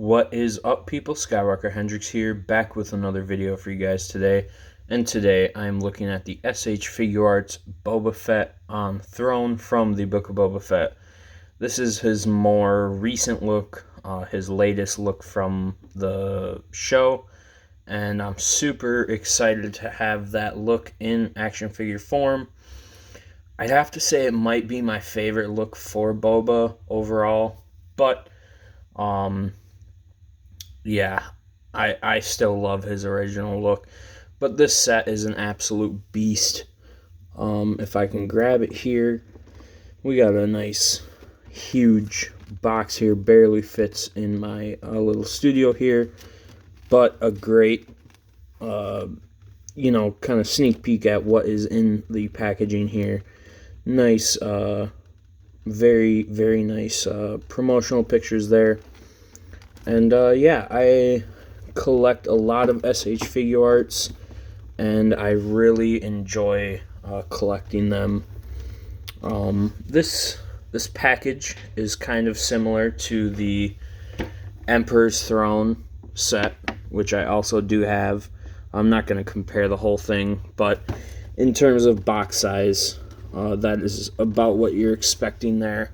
What is up, people? Skywalker Hendrix here, back with another video for you guys today. And today I'm looking at the SHFiguarts Boba Fett on Throne from the Book of Boba Fett. This is his more recent look, his latest look from the show, and I'm super excited to have that look in action figure form. I'd have to say it might be my favorite look for Boba overall, but yeah, I still love his original look, but this set is an absolute beast. If I can grab it here, we got a nice huge box here, barely fits in my little studio here, but a great kind of sneak peek at what is in the packaging here. Nice, very, very nice promotional pictures there. And yeah, I collect a lot of SHFiguarts, and I really enjoy collecting them. This package is kind of similar to the Emperor's Throne set, which I also do have. I'm not going to compare the whole thing, but in terms of box size, that is about what you're expecting there.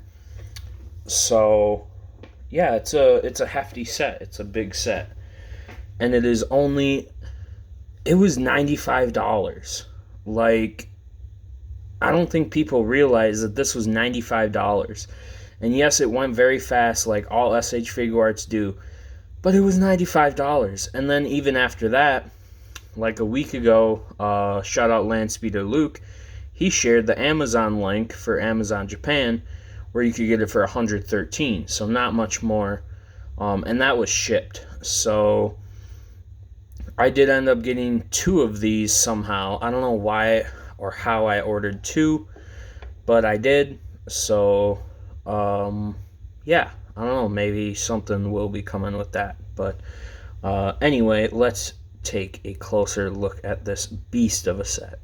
So yeah, it's a hefty set. It's a big set, and it was $95. Like, I don't think people realize that this was $95. And yes, it went very fast, like all SHFiguarts do, but it was $95. And then even after that, like a week ago, shout out Landspeeder Luke, he shared the Amazon link for Amazon Japan, where you could get it for $113, so not much more, and that was shipped. So I did end up getting two of these somehow. I don't know why or how I ordered two, but I did. So yeah, I don't know, maybe something will be coming with that. But anyway, let's take a closer look at this beast of a set.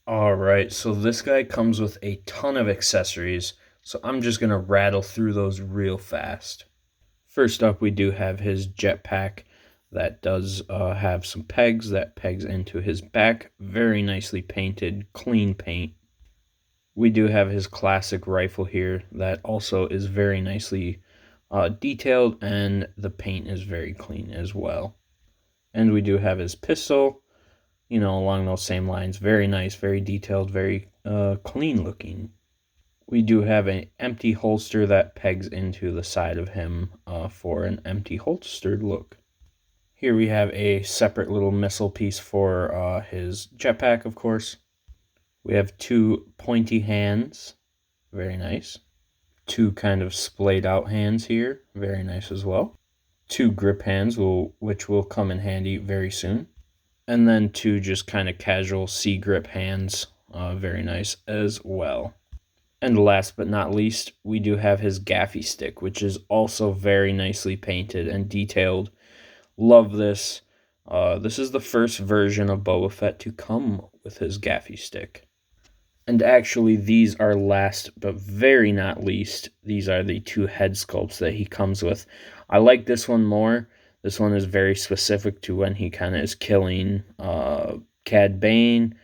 Alright, so this guy comes with a ton of accessories, so I'm just going to rattle through those real fast. First up, we do have his jetpack that does have some pegs that pegs into his back. Very nicely painted, clean paint. We do have his classic rifle here that also is very nicely detailed, and the paint is very clean as well. And we do have his pistol, along those same lines. Very nice, very detailed, very clean looking. We do have an empty holster that pegs into the side of him for an empty holstered look. Here we have a separate little missile piece for his jetpack, of course. We have two pointy hands, very nice. Two kind of splayed out hands here, very nice as well. Two grip hands, which will come in handy very soon. And then two just kind of casual C-grip hands, very nice as well. And last but not least, we do have his gaffy stick, which is also very nicely painted and detailed. Love this. This is the first version of Boba Fett to come with his gaffy stick. And actually, these are last but very not least. These are the two head sculpts that he comes with. I like this one more. This one is very specific to when he kind of is killing CAD Bane,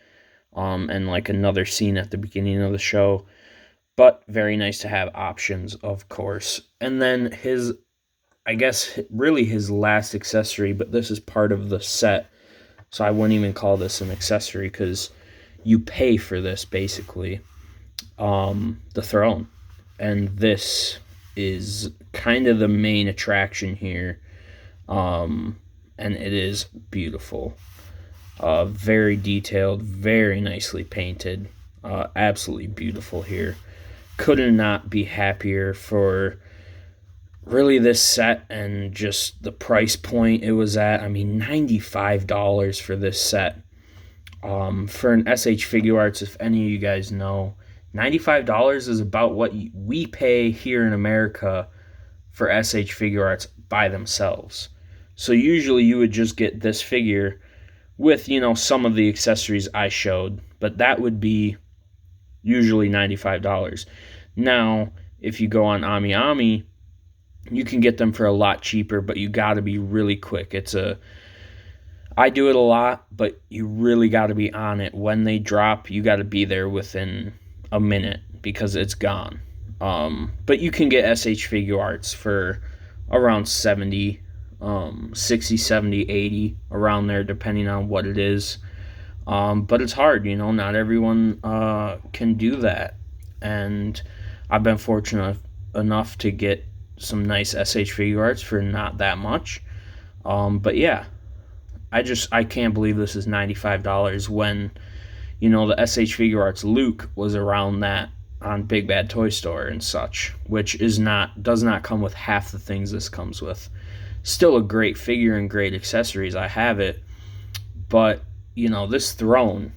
and like another scene at the beginning of the show. But very nice to have options, of course. And then his, I guess, really his last accessory, but this is part of the set, so I wouldn't even call this an accessory because you pay for this, basically. The throne. And this is kind of the main attraction here. And it is beautiful. Very detailed, very nicely painted. Absolutely beautiful here. Could not be happier for really this set and just the price point it was at. I mean, $95 for this set. For an SHFiguarts, if any of you guys know, $95 is about what we pay here in America for SHFiguarts by themselves. So usually you would just get this figure with, some of the accessories I showed, but that would be usually $95. Now, if you go on AmiAmi, You can get them for a lot cheaper, but you got to be really quick. I do it a lot, but you really got to be on it. When they drop, you got to be there within a minute because it's gone. But you can get SHFiguarts for around 70, 60, 70, 80, around there, depending on what it is. But it's hard, not everyone can do that. And I've been fortunate enough to get some nice SHFiguarts for not that much. But yeah, I can't believe this is $95 when, the SHFiguarts Luke was around that on Big Bad Toy Store and such, which does not come with half the things this comes with. Still a great figure and great accessories. I have it, but this throne,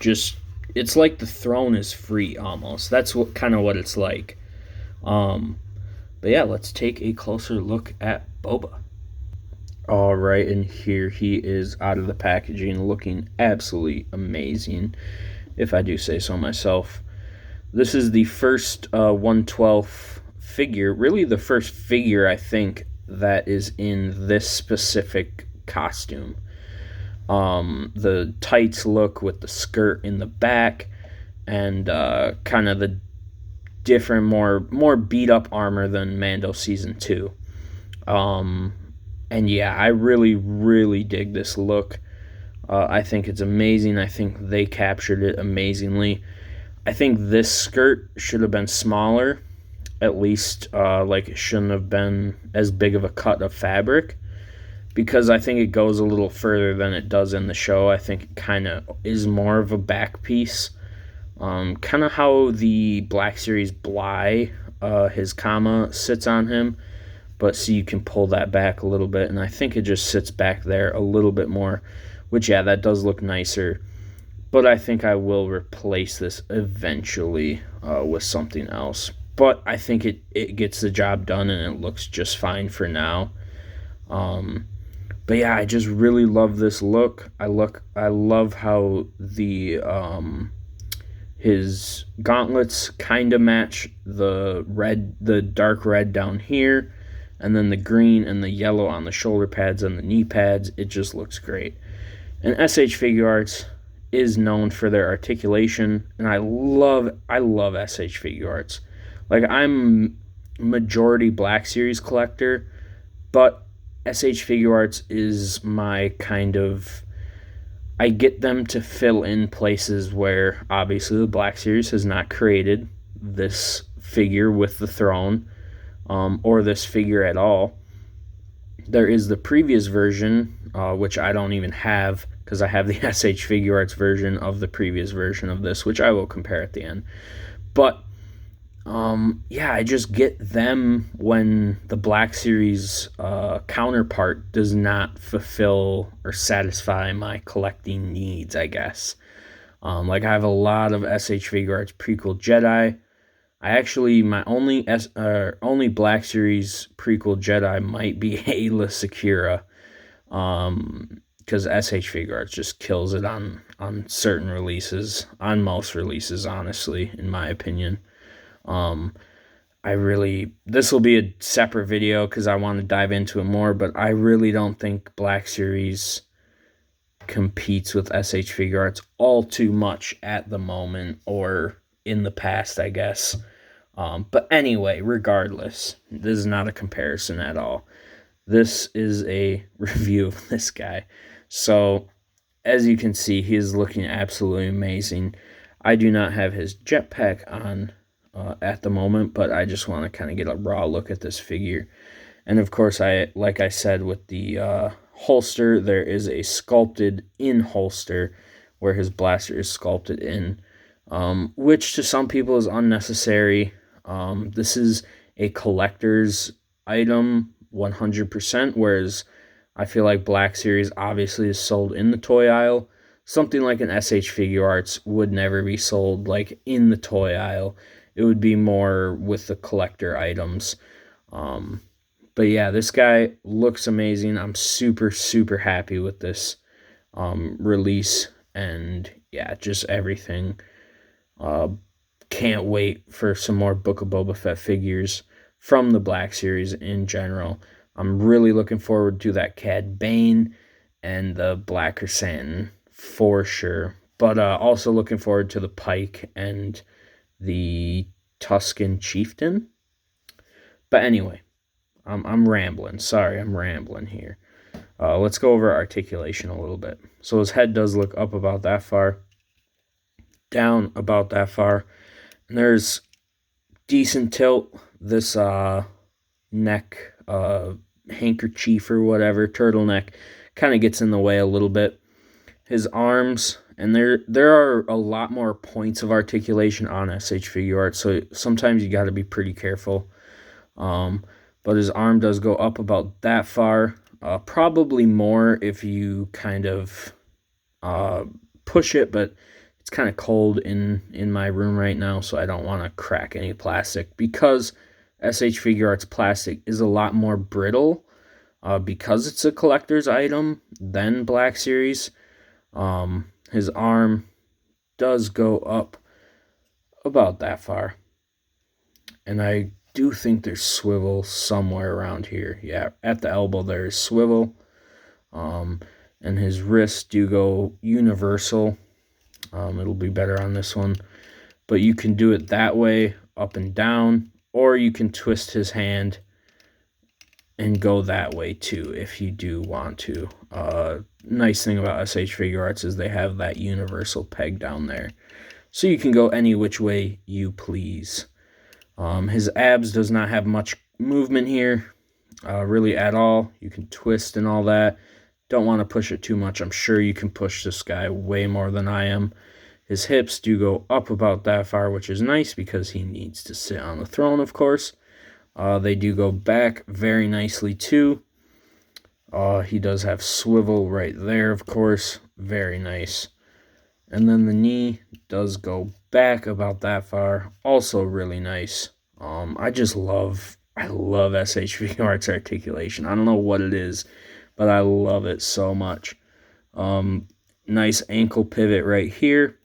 it's like the throne is free almost. That's what it's like. But yeah, let's take a closer look at Boba. All right, and here he is out of the packaging, looking absolutely amazing, if I do say so myself. This is the first 1/12 figure, really the first figure, I think, that is in this specific costume. The tights look with the skirt in the back, and kind of the different, more beat up armor than Mando Season 2. And yeah, I really, really dig this look. I think it's amazing. I think they captured it amazingly. I think this skirt should have been smaller. At least, it shouldn't have been as big of a cut of fabric, because I think it goes a little further than it does in the show. I think it kind of is more of a back piece. Kind of how the Black Series Bly, his comma sits on him. But see, you can pull that back a little bit, and I think it just sits back there a little bit more, which, yeah, that does look nicer. But I think I will replace this eventually with something else. But I think it gets the job done, and it looks just fine for now. But yeah, I just really love this look. I love how the his gauntlets kind of match the dark red down here, and then the green and the yellow on the shoulder pads and the knee pads. It just looks great. And SHFiguarts is known for their articulation, and I love SHFiguarts. I'm majority Black Series collector, but SHFiguarts is my kind of, I get them to fill in places where obviously the Black Series has not created this figure with the throne, or this figure at all. There is the previous version, which I don't even have, because I have the SHFiguarts version of the previous version of this, which I will compare at the end. But yeah, I just get them when the Black Series counterpart does not fulfill or satisfy my collecting needs, I guess. I have a lot of SHFiguarts prequel Jedi. I actually, my only Black Series prequel Jedi might be Ayla Secura, because SHFiguarts just kills it on certain releases, on most releases, honestly, in my opinion. This will be a separate video because I want to dive into it more, but I really don't think Black Series competes with SHFiguarts all too much at the moment, or in the past, I guess. But anyway, regardless, this is not a comparison at all. This is a review of this guy. So, as you can see, he is looking absolutely amazing. I do not have his jetpack on at the moment, but I just want to kind of get a raw look at this figure. And of course, like I said, with the holster, there is a sculpted in holster where his blaster is sculpted in, which to some people is unnecessary. This is a collector's item 100%, whereas I feel like Black Series obviously is sold in the toy aisle. Something like an SHFiguarts would never be sold in the toy aisle. It would be more with the collector items. But yeah, this guy looks amazing. I'm super, super happy with this release. And yeah, just everything. Can't wait for some more Book of Boba Fett figures from the Black Series in general. I'm really looking forward to that CAD Bane and the Black Chrysanthemum for sure. But also looking forward to the Pike and the Tuscan Chieftain. But anyway, I'm rambling. Sorry, I'm rambling here. Let's go over articulation a little bit. So his head does look up about that far, down about that far, and there's decent tilt. This neck handkerchief or whatever, turtleneck, kind of gets in the way a little bit. His arms, and there are a lot more points of articulation on SHFiguarts, so sometimes you got to be pretty careful. But his arm does go up about that far, probably more if you kind of push it, but it's kind of cold in my room right now, so I don't want to crack any plastic, because SHFiguarts plastic is a lot more brittle because it's a collector's item than Black Series. His arm does go up about that far, and I do think there's swivel somewhere around here. Yeah, at the elbow there is swivel, and his wrists do go universal. It'll be better on this one, but you can do it that way, up and down, or you can twist his hand and go that way too if you do want to. Nice thing about SHFiguarts is they have that universal peg down there, so you can go any which way you please. His abs does not have much movement here, really at all. You can twist and all that. Don't want to push it too much. I'm sure you can push this guy way more than I am. His hips do go up about that far, which is nice because he needs to sit on the throne, of course. They do go back very nicely too. He does have swivel right there, of course. Very nice. And then the knee does go back about that far. Also really nice. I love SHFiguarts articulation. I don't know what it is, but I love it so much. Nice ankle pivot right here,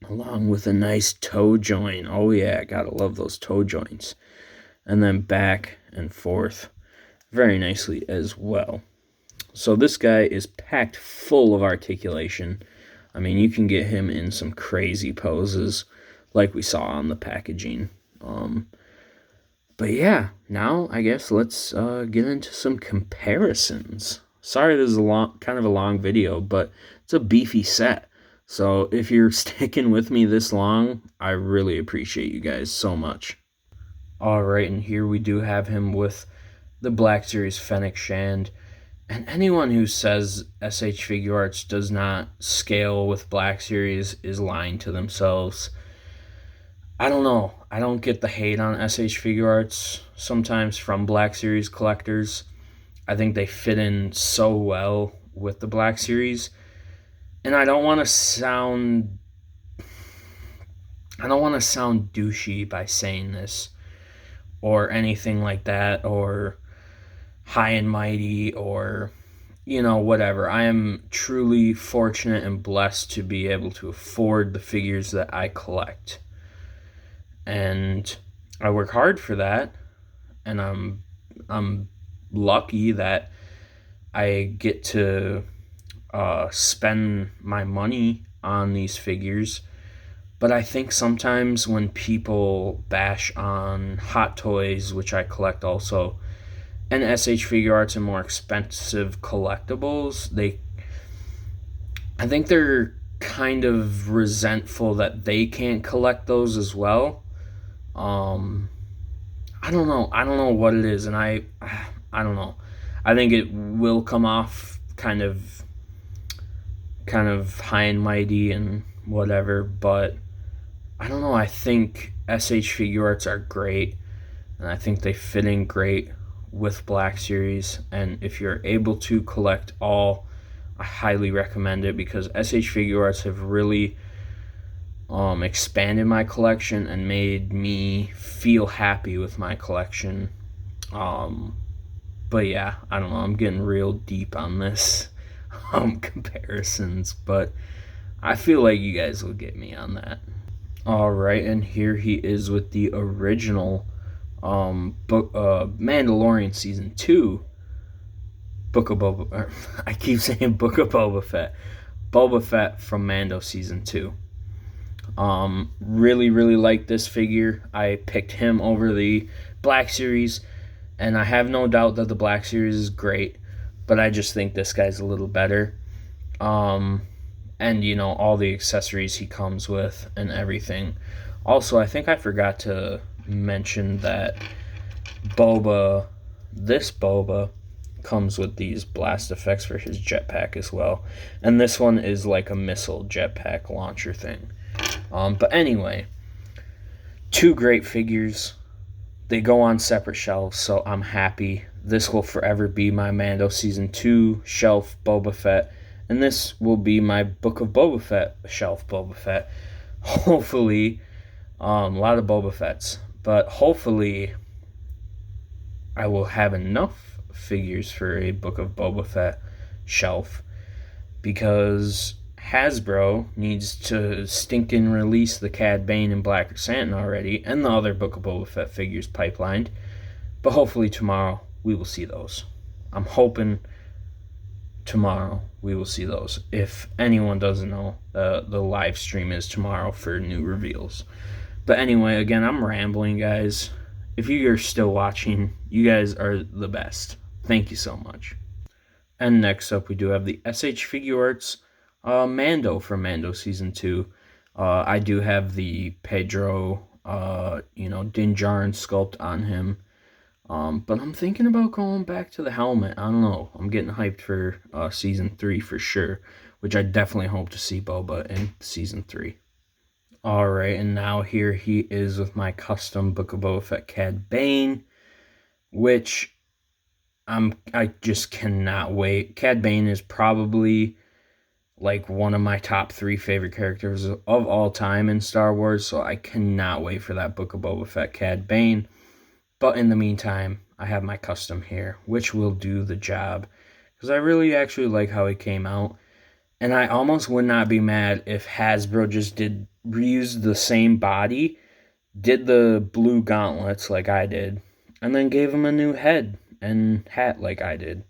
along with a nice toe joint. Oh yeah, gotta love those toe joints. And then back and forth very nicely as well. So this guy is packed full of articulation. I mean, you can get him in some crazy poses like we saw on the packaging. But yeah, now I guess let's get into some comparisons. Sorry this is kind of a long video, but it's a beefy set. So if you're sticking with me this long, I really appreciate you guys so much. Alright, and here we do have him with the Black Series Fenix Shand. And anyone who says SHFiguarts does not scale with Black Series is lying to themselves. I don't know. I don't get the hate on SHFiguarts sometimes from Black Series collectors. I think they fit in so well with the Black Series. And I don't want to sound douchey by saying this or anything like that, or high and mighty, or whatever. I am truly fortunate and blessed to be able to afford the figures that I collect. And I work hard for that, and I'm lucky that I get to spend my money on these figures. But I think sometimes when people bash on Hot Toys, which I collect also, and SHFiguarts and more expensive collectibles, I think they're kind of resentful that they can't collect those as well. I don't know what it is, and I don't know. I think it will come off kind of high and mighty and whatever, but I don't know. I think SHFiguarts are great, and I think they fit in great with Black Series. And if you're able to collect all, I highly recommend it, because SHFiguarts have really expanded my collection and made me feel happy with my collection. But yeah, I don't know, I'm getting real deep on this comparisons, but I feel like you guys will get me on that. Alright, and here he is with the original Mandalorian Season 2, Book of Boba... I keep saying Book of Boba Fett. Boba Fett from Mando Season 2. Really, really like this figure. I picked him over the Black Series, and I have no doubt that the Black Series is great, but I just think this guy's a little better. And, all the accessories he comes with and everything. Also, I think I forgot to mention that this Boba, comes with these blast effects for his jetpack as well. And this one is like a missile jetpack launcher thing. But anyway, two great figures. They go on separate shelves, so I'm happy. This will forever be my Mando Season 2 shelf Boba Fett, and this will be my Book of Boba Fett shelf Boba Fett. Hopefully, a lot of Boba Fetts, but hopefully I will have enough figures for a Book of Boba Fett shelf, because Hasbro needs to stinking release the CAD Bane and Black Chrysanthemum already, and the other Book of Boba Fett figures pipelined. But hopefully tomorrow we will see those. I'm hoping tomorrow we will see those. If anyone doesn't know, the live stream is tomorrow for new reveals. But anyway, again, I'm rambling, guys. If you are still watching, you guys are the best. Thank you so much. And next up, we do have the SHFiguarts Mando from Mando Season 2. I do have the Pedro, Din Djarin sculpt on him. But I'm thinking about going back to the helmet. I don't know. I'm getting hyped for Season 3 for sure, which I definitely hope to see Boba in Season 3. Alright, and now here he is with my custom Book of Boba Fett CAD Bane, which I just cannot wait. CAD Bane is probably like one of my top 3 favorite characters of all time in Star Wars, so I cannot wait for that Book of Boba Fett CAD Bane. But in the meantime, I have my custom here, which will do the job, because I really actually like how he came out. And I almost would not be mad if Hasbro just reused the same body, did the blue gauntlets like I did, and then gave him a new head and hat like I did.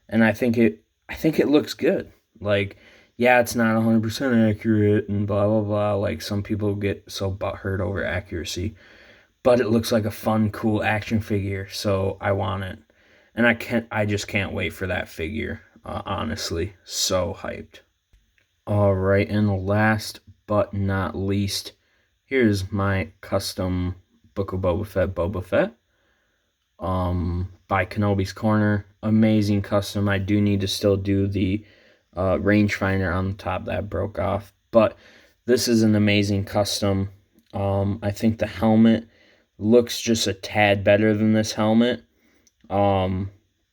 And I think it looks good. Like, yeah, it's not 100% accurate and blah blah blah, like some people get so butthurt over accuracy, but it looks like a fun, cool action figure, so I want it. And I just can't wait for that figure. Honestly, so hyped. Alright, and last but not least, here's my custom Book of Boba Fett by Kenobis Corner. Amazing custom. I do need to still do the rangefinder on the top that broke off, but this is an amazing custom. I think the helmet looks just a tad better than this helmet.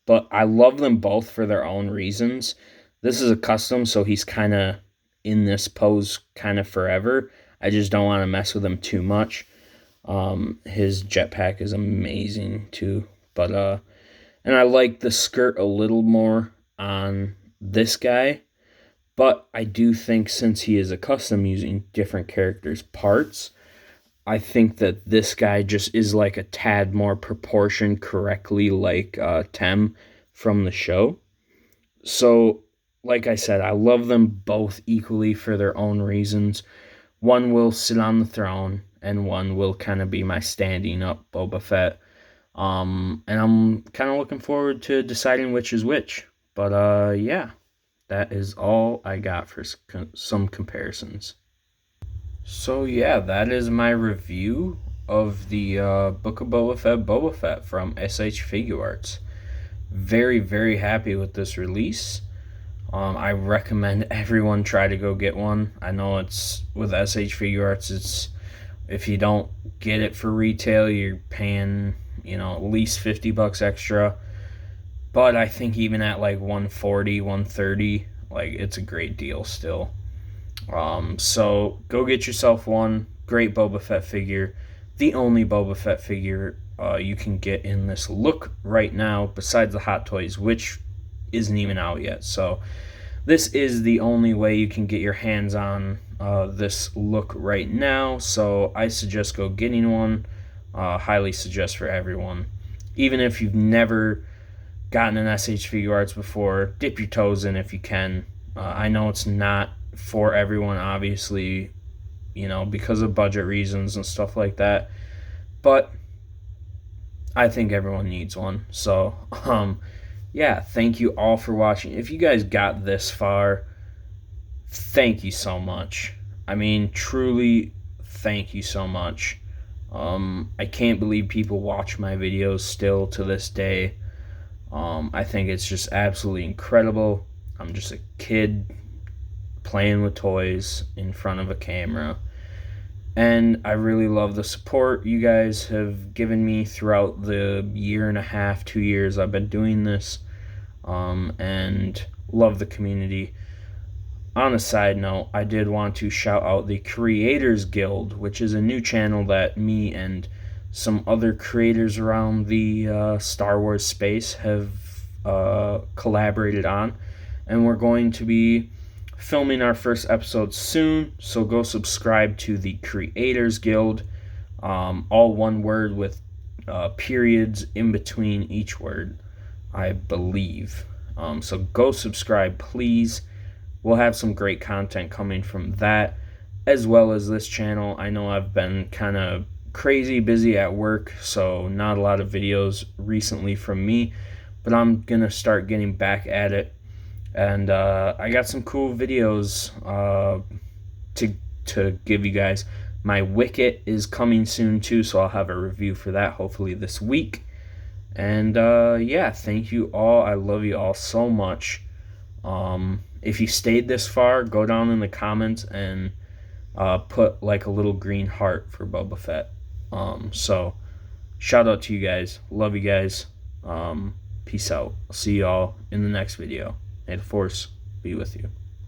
But I love them both for their own reasons. This is a custom, so he's kind of in this pose kind of forever. I just don't want to mess with him too much. His jetpack is amazing too. But and I like the skirt a little more on this guy. But I do think since he is a custom using different characters' parts, I think that this guy just is like a tad more proportioned correctly like Tem from the show. So, like I said, I love them both equally for their own reasons. One will sit on the throne, and one will kind of be my standing up Boba Fett. And I'm kind of looking forward to deciding which is which. But, yeah, that is all I got for some comparisons. So yeah, that is my review of the Book of Boba Fett from SHFiguarts. Very, very happy with this release. I recommend everyone try to go get one. I know it's with SHFiguarts, it's if you don't get it for retail, you're paying, at least $50 extra. But I think even at like $140, $130, like it's a great deal still. So go get yourself one. Great Boba Fett figure. The only Boba Fett figure you can get in this look right now, besides the Hot Toys, which isn't even out yet. So this is the only way you can get your hands on this look right now. So I suggest go getting one. highly suggest for everyone. Even if you've never gotten an SHFiguarts before, dip your toes in if you can. I know it's not for everyone, obviously, because of budget reasons and stuff like that. But I think everyone needs one. So, yeah, thank you all for watching. If you guys got this far, thank you so much. I mean, truly, thank you so much. I can't believe people watch my videos still to this day. I think it's just absolutely incredible. I'm just a kid playing with toys in front of a camera. And I really love the support you guys have given me throughout the 1.5 years, 2 years I've been doing this. And love the community. On a side note, I did want to shout out the Creators Guild, which is a new channel that me and some other creators around the Star Wars space have collaborated on. And we're going to be filming our first episode soon, so go subscribe to the Creators Guild, all one word with periods in between each word, I believe. So go subscribe, please. We'll have some great content coming from that, as well as this channel. I know I've been kind of crazy busy at work, so not a lot of videos recently from me, but I'm going to start getting back at it. And I got some cool videos to give you guys. My Wicket is coming soon too, so I'll have a review for that hopefully this week. And yeah, thank you all. I love you all so much. If you stayed this far, go down in the comments and put like a little green heart for Boba Fett. So shout out to you guys. Love you guys. Peace out. I'll see y'all in the next video. May the Force be with you.